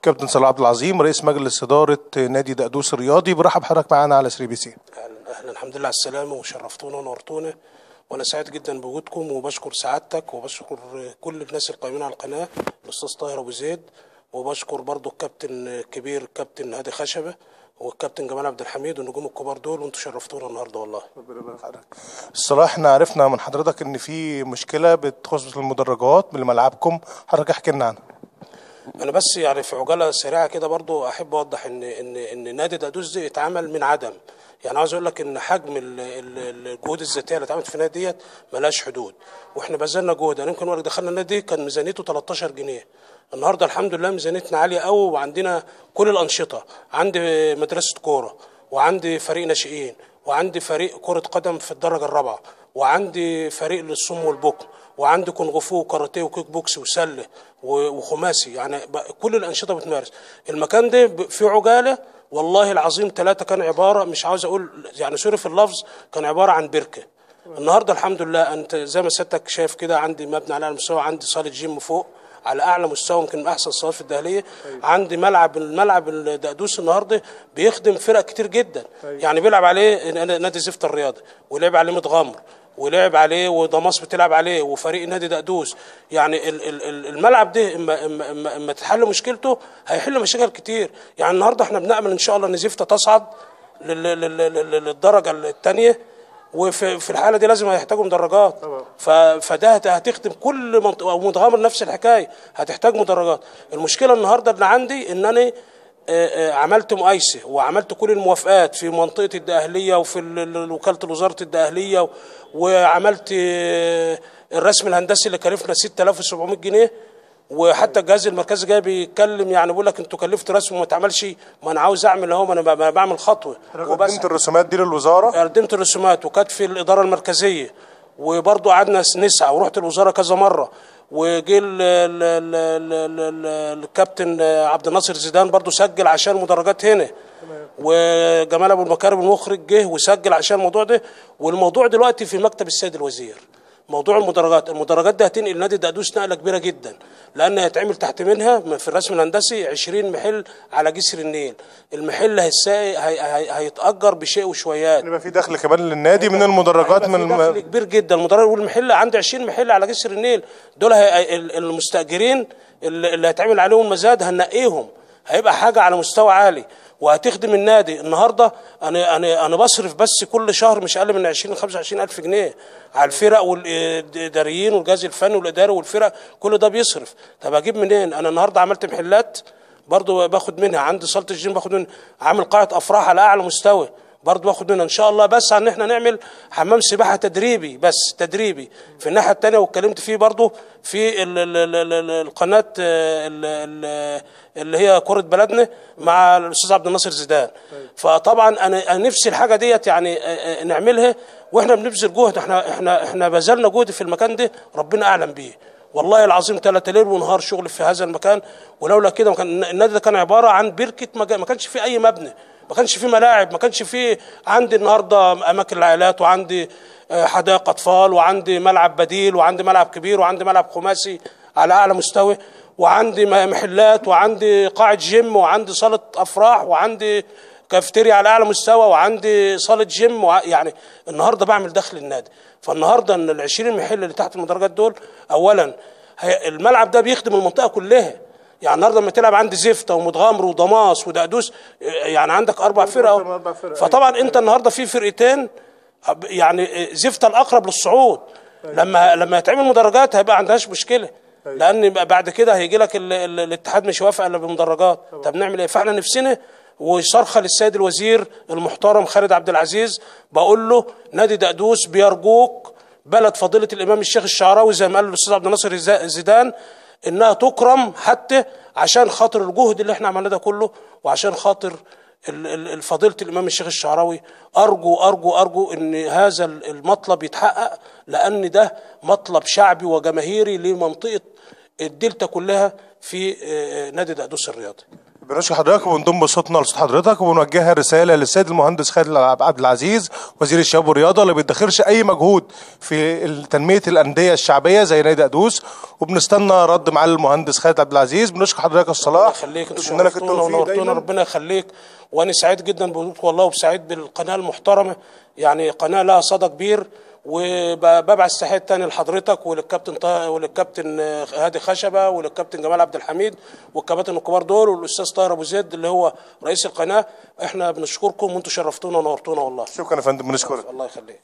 كابتن صلاح عبد العظيم رئيس مجلس إدارة نادي دقدوس الرياضي، برحب حضرتك معانا على 3 بي سي. اهلا الحمد لله على السلامه، وشرفتونا ونورتونا، وانا سعيد جدا بوجودكم، وبشكر سعادتك وبشكر كل الناس القائمين على القناه، الاستاذ طاهر ابو زيد، وبشكر برضو الكابتن الكبير الكابتن هادي خشبه والكابتن جمال عبد الحميد والنجوم الكبار دول، وانتم شرفتونا النهارده والله. الصراحه احنا عرفنا من حضرتك ان في مشكله بتخص المدرجات من ملعبكم، حضرتك احكي لنا عنها. انا بس يعني في عجاله سريعه كده برضو احب اوضح ان نادي دقدوس دي اتعمل من عدم. يعني عاوز اقول لك ان حجم الجهود الذاتيه اللي اتعملت في النادي ديت ملهاش حدود، واحنا بذلنا جهد. يعني يمكن وقت دخلنا النادي كان ميزانيته 13 جنيه، النهارده الحمد لله ميزانيتنا عاليه قوي، وعندنا كل الانشطه، عندي مدرسه كوره، وعندي فريق ناشئين، وعندي فريق كره قدم في الدرجه الرابعه، وعندي فريق للصم والبكم، وعندي كونغ فو وكاراتيه وكيك بوكس وسله وخماسي. يعني كل الانشطه بتمارس. المكان ده فيه عجاله والله العظيم ثلاثه، كان عباره، مش عاوز اقول يعني سوري في اللفظ، كان عباره عن بركه. النهارده الحمد لله انت زي ما سيادتك شايف كده، عندي مبنى على اعلى مستوى، عندي صاله جيم فوق على اعلى مستوى، يمكن من احسن الصالات في الدهليه. عندي الملعب الدقدوس النهارده بيخدم فرق كتير جدا. يعني بيلعب عليه نادي زفت الرياضي، ولعب عليه متغمر، ولعب عليه ودماس بتلعب عليه، وفريق نادي دقدوس. يعني الملعب ده اما تتحل مشكلته هيحل مشاكل كتير. يعني النهارده احنا بنأمل ان شاء الله ان زفته تصعد للدرجه الثانيه، وفي الحاله دي لازم هيحتاجوا مدرجات. فده هتخدم كل منطقه، ومتغامر نفس الحكايه هتحتاج مدرجات. المشكله النهارده اللي عندي ان انا عملت مقايسه وعملت كل الموافقات في منطقه الدقهليه وفي وكاله وزاره الدقهليه، وعملت الرسم الهندسي اللي كلفنا 6700 جنيه، وحتى الجهاز المركزي جاي بيتكلم، يعني بيقول لك انتوا كلفتوا رسم وما اتعملش. ما انا عاوز اعمل اهو، ما انا بعمل خطوه. قدمت الرسومات دي للوزاره؟ قدمت الرسومات وكانت في الاداره المركزيه، وبرضه قعدنا نسعى ورحت الوزاره كذا مره، وجي الكابتن عبد الناصر زيدان برضه سجل عشان مدرجات هنا، وجمال ابو المكارم المخرج جه وسجل عشان الموضوع ده. والموضوع دلوقتي في مكتب السيد الوزير، موضوع المدرجات ده هتنقل نادي دقدوس نقله كبيره جدا، لان هيتعمل تحت منها في الرسم الهندسي 20 محل على جسر النيل. المحل هيتاجر بشيء وشويات، يبقى في دخل كمان للنادي من المدرجات. من دخل كبير جدا. المدرج والمحل عندي 20 محل على جسر النيل، دول المستاجرين اللي هيتعمل عليهم مزاد هنقيهم، هيبقى حاجه على مستوى عالي وهتخدم النادي. النهارده انا بصرف بس كل شهر مش اقل من 20 25 الف جنيه على الفرق والاداريين والجهاز الفني والاداري والفرق، كل ده بيصرف. طب اجيب منين؟ انا النهارده عملت محلات برضو باخد منها، عندي صاله الجيم باخد منها، عامل قاعه افراح على اعلى مستوى برضو باخد منها ان شاء الله. بس ان احنا نعمل حمام سباحه تدريبي، بس تدريبي في الناحيه الثانيه، واتكلمت فيه برضو في القناه اللي هي كره بلدنا مع الاستاذ عبد الناصر زيدان. فطبعا انا نفسي الحاجه ديت يعني نعملها، واحنا بنبذل جهد. احنا بذلنا جهد في المكان ده ربنا اعلم بيه والله العظيم، 3 ليل ونهار شغل في هذا المكان. ولولا كده النادي ده كان عباره عن بركه، ما كانش فيه اي مبنى، ما كانش فيه ملاعب، ما كانش فيه. عندي النهارده اماكن العائلات، وعندي حدائق اطفال، وعندي ملعب بديل، وعندي ملعب كبير، وعندي ملعب خماسي على اعلى مستوى، وعندي محلات، وعندي قاعه جيم، وعندي صاله افراح، وعندي كافتيريا على اعلى مستوى، وعندي صاله جيم. يعني النهارده بعمل دخل النادي. فالنهارده ان ال 20 محل اللي تحت المدرجات دول، اولا الملعب ده بيخدم المنطقه كلها. يعني النهارده لما تلعب عندي زفته ومتغامر ودماس ودقدوس، يعني عندك 4 فرق. فطبعا انت النهارده في فرقتين، يعني زفته الاقرب للصعود. لما يتعمل مدرجات هيبقى عندهاش مشكله، لان بعد كده هيجي لك الاتحاد مش هيوافق الا بالمدرجات. طب نعمل ايه؟ فاحنا نفسنا، وصرخه للسيد الوزير المحترم خالد عبد العزيز، بقول له نادي دقدوس بيرجوك بلد فضيله الامام الشيخ الشعراوي زي ما قال الاستاذ عبد الناصر زيدان، انها تكرم حتى عشان خاطر الجهد اللي احنا عملناه ده كله، وعشان خاطر فضيله الامام الشيخ الشعراوي. ارجو ارجو ارجو ان هذا المطلب يتحقق، لان ده مطلب شعبي وجماهيري لمنطقه الدلتا كلها في نادي دقدوس الرياضي. بنشكر حضرتك وبنضم صوتنا لصوت حضرتك وبنوجهها رساله للسيد المهندس خالد عبد العزيز وزير الشباب والرياضه اللي بيدخرش اي مجهود في تنميه الانديه الشعبيه زي نادي قدوس، وبنستنى رد معالي المهندس خالد عبد العزيز. بنشكر حضرتك الصلاح. ربنا يخليك، انتوا شرفتونا ونورتونا، ربنا يخليك. وانا سعيد جدا بوجودكم والله، وسعيد بالقناه المحترمه، يعني قناه لها صدى كبير. وببعث تحيات تاني لحضرتك وللكابتن هادي خشبه وللكابتن جمال عبد الحميد والكباتن الكبار دول والاستاذ طاهر ابو زيد اللي هو رئيس القناه. احنا بنشكركم وانتم شرفتونا ونورتونا والله. شكرا يا فندم، بنشكرك. الله يخليك.